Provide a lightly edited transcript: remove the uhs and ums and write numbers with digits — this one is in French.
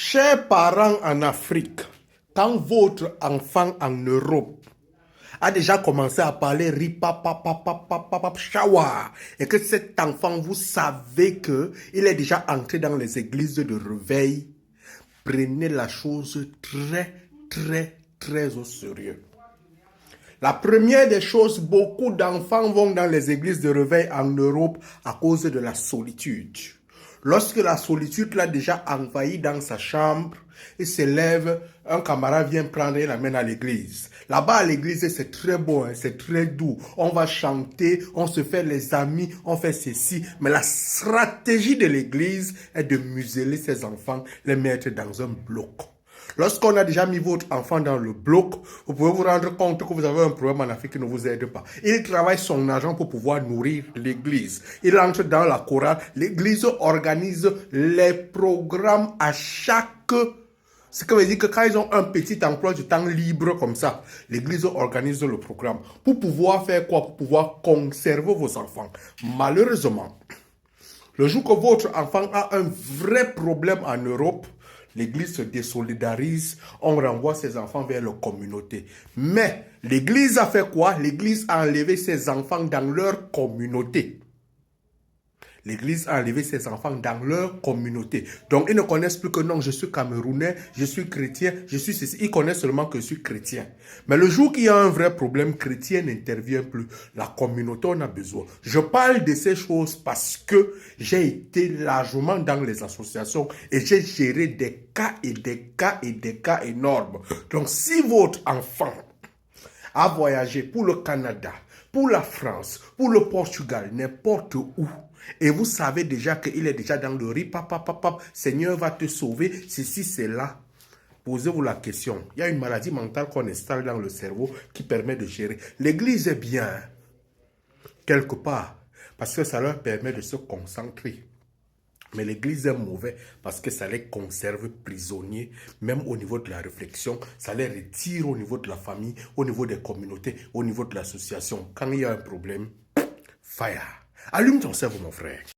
Chers parents en Afrique, quand votre enfant en Europe a déjà commencé à parler ripapapapapapap shawa et que cet enfant, vous savez que il est déjà entré dans les églises de réveil, prenez la chose très au sérieux. La première des choses, beaucoup d'enfants vont dans les églises de réveil en Europe à cause de la solitude. Lorsque la solitude l'a déjà envahi dans sa chambre, il se lève, un camarade vient prendre et l'amène à l'église. Là-bas à l'église, c'est très beau, c'est très doux. On va chanter, on se fait les amis, on fait ceci. Mais la stratégie de l'église est de museler ses enfants, les mettre dans un bloc. Lorsqu'on a déjà mis votre enfant dans le bloc, vous pouvez vous rendre compte que vous avez un problème en Afrique qui ne vous aide pas. Il travaille son argent pour pouvoir nourrir l'église. Il entre dans la chorale. L'église organise les programmes à chaque... Ce qui veut dire que quand ils ont un petit emploi du temps libre comme ça, l'église organise le programme. Pour pouvoir faire quoi? Pour pouvoir conserver vos enfants. Malheureusement, le jour que votre enfant a un vrai problème en Europe, l'église se désolidarise, on renvoie ses enfants vers la communauté. Mais l'église a fait quoi? L'église a enlevé ses enfants dans leur communauté. L'église a enlevé ses enfants dans leur communauté. Donc, ils ne connaissent plus que non, je suis camerounais, je suis chrétien, je suis ceci. Ils connaissent seulement que je suis chrétien. Mais le jour qu'il y a un vrai problème, chrétien n'intervient plus. La communauté en a besoin. Je parle de ces choses parce que j'ai été largement dans les associations et j'ai géré des cas et des cas et des cas énormes. Donc, si votre enfant a voyagé pour le Canada, pour la France, pour le Portugal, n'importe où, et vous savez déjà qu'il est déjà dans le riz, Seigneur va te sauver, ceci, c'est là. Posez-vous la question. Il y a une maladie mentale qu'on installe dans le cerveau qui permet de gérer. L'église est bien, quelque part, parce que ça leur permet de se concentrer. Mais l'église est mauvais parce que ça les conserve prisonniers, même au niveau de la réflexion, ça les retire au niveau de la famille, au niveau des communautés, au niveau de l'association. Quand il y a un problème, fire. Allume ton cerveau, mon frère.